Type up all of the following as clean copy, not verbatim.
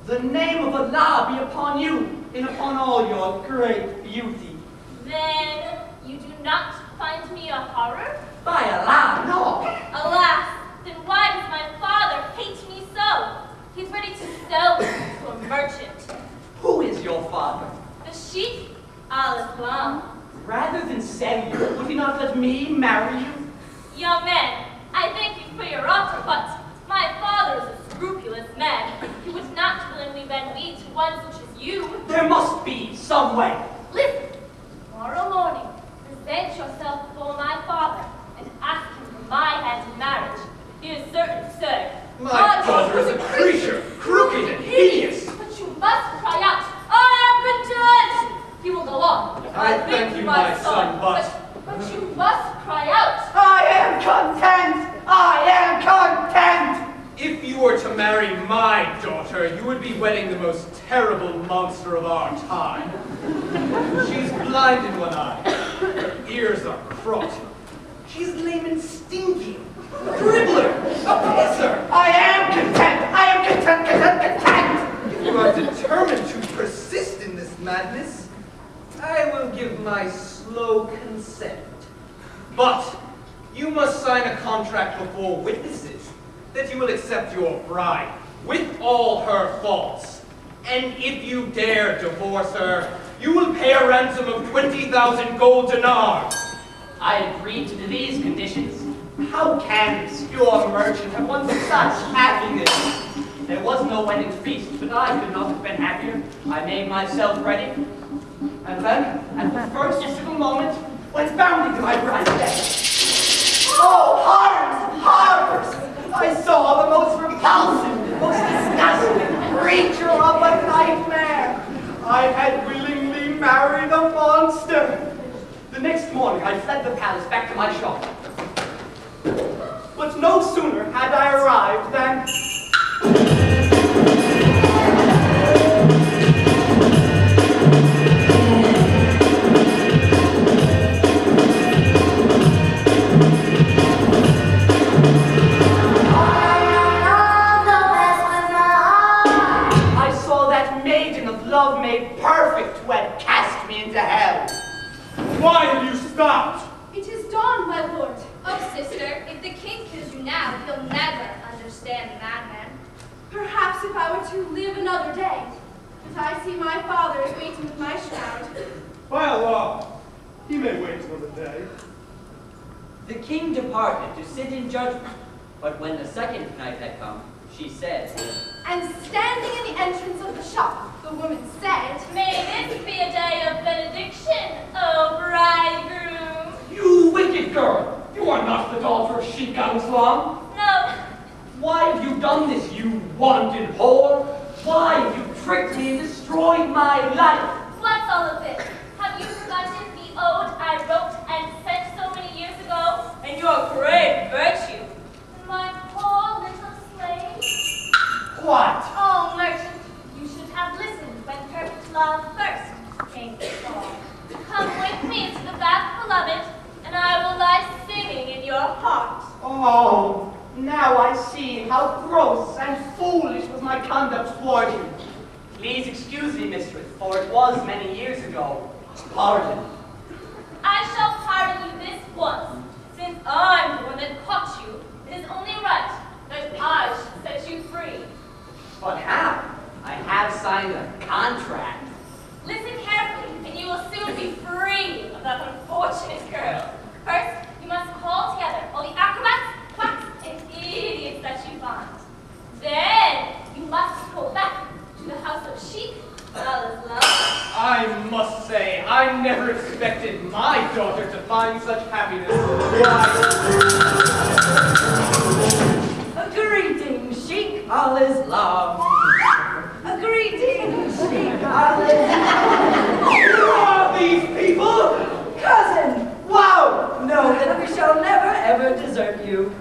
The name of Allah be upon you and upon all your great beauty. Then you do not find me a horror? By Allah, no. Alas, then why does my father hate me so? He's ready to sell me to a merchant. Who is your father? The Sheikh al-Islam. Rather than sell you, would he not let me marry you? Young man, I thank you for your offer, but my father is a scrupulous man. He would not willingly wed me to one such as you. There must be some way. Listen, tomorrow morning, present yourself before my father and ask him for my hand in marriage. He is certain to say, My daughter is a creature, crooked and hideous. But you must cry out, I am content! He will go on. I thank you, my son, but you must cry out. I am content! I am content! if you were to marry my daughter, you would be wedding the most terrible monster of our time. She's blind in one eye. Her ears are crooked. She's lame and stinky. A dribbler, a pisser. I am content! I am content! If you are determined to persist in this madness, I will give my slow consent. But you must sign a contract before witnesses that you will accept your bride with all her faults. And if you dare divorce her, you will pay a ransom of 20,000 gold dinars. I agreed to these conditions. How can this pure merchant have won such happiness? There was no wedding feast, but I could not have been happier. I made myself ready. And then, at the first suitable moment, went bounding to my bride's bed. Oh, horrors! Horrors! I saw the most repulsive, most disgusting creature of a nightmare. I had willingly married a monster. The next morning, I fled the palace back to my shop. But no sooner had I arrived than... I saw that maiden of love made perfect who had cast me into hell. Why have you stopped? It is dawn, my lord. Oh, sister, if the king kills you now, he'll never understand the madman. Perhaps if I were to live another day. But I see my father is waiting with my shroud. By Allah, he may wait another day. The king departed to sit in judgment, but when the second night had come, she said, And standing in the entrance of the shop, the woman said, May this be a day of benediction, O bridegroom. You wicked girl! You are not the daughter of Sheikh al-Islam. No. Why have you done this, you wanton whore? Why have you tricked me and destroyed my life? What's all of this? Have you forgotten the ode I wrote and sent so many years ago? And your great virtue. My poor little slave. What? Oh, merchant, you should have listened when perfect love first came to fall. Come with me to the bath, beloved, and I will lie singing in your heart. Oh, now I see how gross and foolish was my conduct toward you. Please excuse me, mistress, for it was many years ago. Pardon. I shall pardon you this once. Since I'm the one that caught you, it is only right that I should set you free. But how? I have signed a contract. Listen carefully, and you will soon be free of that unfortunate girl. First, you must call together all the acrobats, quacks, and idiots that you find. Then, you must go back to the house of Sheikh al-Islam. I must say, I never expected my daughter to find such happiness. A greeting, Sheikh al-Islam. A greeting, Sheikh al-Islam. Who are these people? Cousin! Wow! Know that we shall never ever desert you.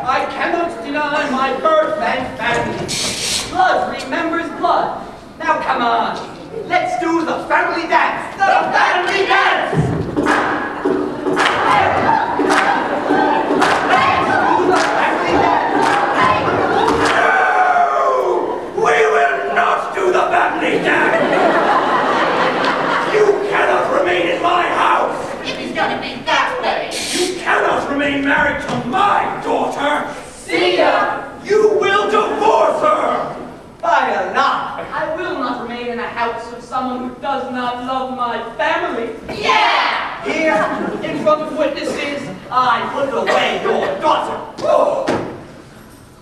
I cannot deny my birth and family. Blood remembers blood. Now come on, let's do the family dance. The family dance! witnesses, I put away your daughter. Oh.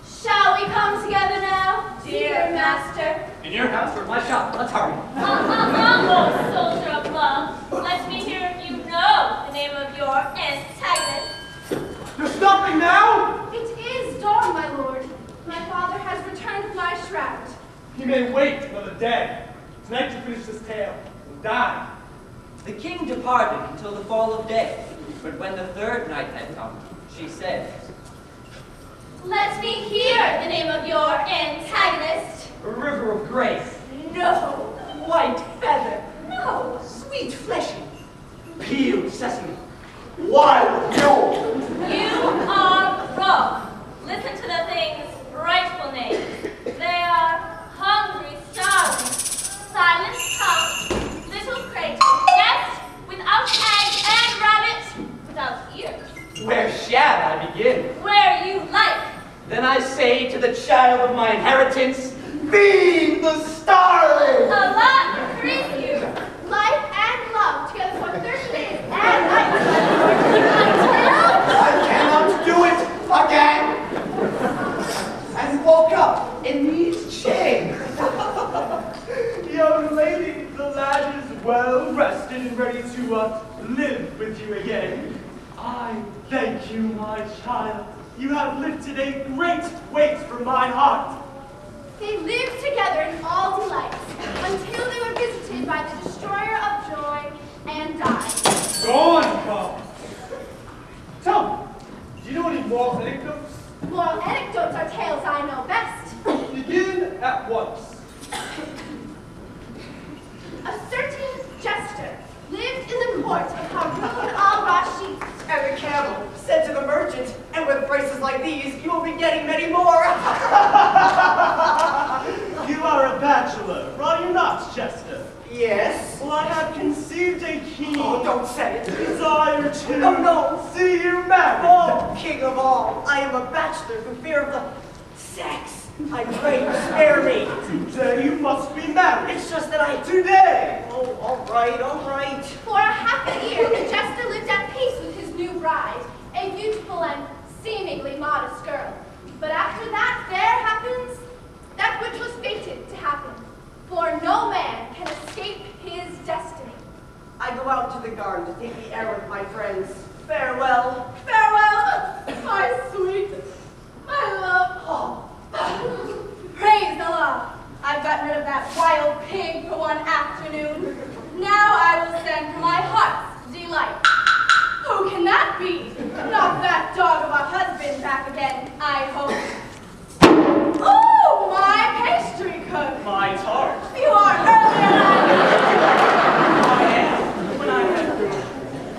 Shall we come together now, dear master? In your house or my shop? Let's hurry. Oh, soldier of love, let me hear if you know the name of your antagonist. You're stopping now? It is dawn, my lord. My father has returned with my shroud. He may wait another day. Tonight to finish this tale and die. The king departed until the fall of day, but when the third night had come, she said, Let me hear the name of your antagonist. A river of grace. No. White feather. No. Sweet fleshy. Peeled sesame. Wild mule. You are wrong. Listen to the thing's rightful names. They are hungry, starving, silent tongue, little crate, nest without egg, and rabbit without ears. Where shall I begin? Where you like. Then I say to the child of my inheritance, feed the starling! Allah increase you. Life and love together for 30 days and nights. I cannot do it again! And woke up in these chains. Young lady, the lad is well rested and ready to live with you again. I thank you, my child. You have lifted a great weight from my heart. They lived together in all delights until they were visited by the destroyer of joy and died. Go on, Carl. Tell me, do you know any moral anecdotes? Moral anecdotes are tales I know best. Begin at once. A certain jester lived in the court of Harun al-Rashid. And the camel said to the merchant, and with prices like these, you will be getting many more. You are a bachelor, are you not, Chester? Yes. Well, I have conceived a keen Oh, don't say it. desire to Oh, no. see you married. Oh, king of all, I am a bachelor through fear of the sex. I pray you spare me. Today you must be married. It's just that I... Today! Oh, all right, all right. For a half a year, the jester lived at peace with his new bride, a beautiful and seemingly modest girl. But after that, there happens that which was fated to happen. For no man can escape his destiny. I go out to the garden to take the air with my friends. Farewell. Farewell, my sweet, my love. Oh. Praise Allah. I've gotten rid of that wild pig for one afternoon. Now I will send for my heart's delight. Who can that be? Not that dog of a husband back again, I hope. Oh, my pastry cook. My tart. You are earlier I am. When I had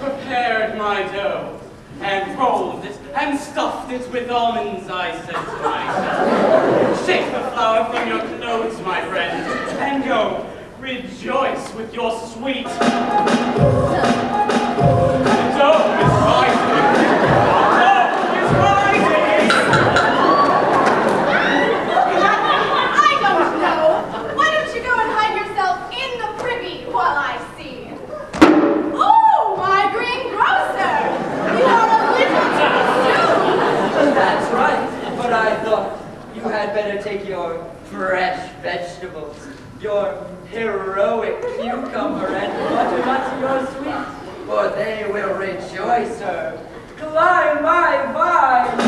prepared my dough and rolled it and stuffed it with almonds, I said to myself, shake the flour from your clothes, my friend, and go rejoice with your sweet. The dough is rising. The dough is rising. I don't know. Why don't you go and hide yourself in the privy while I see? Oh, my greengrocer! You are a little too soon. That's right, but I thought you had better take your fresh vegetables, your heroic cucumber and butternut your sweet, for they will rejoice her. Climb my vine!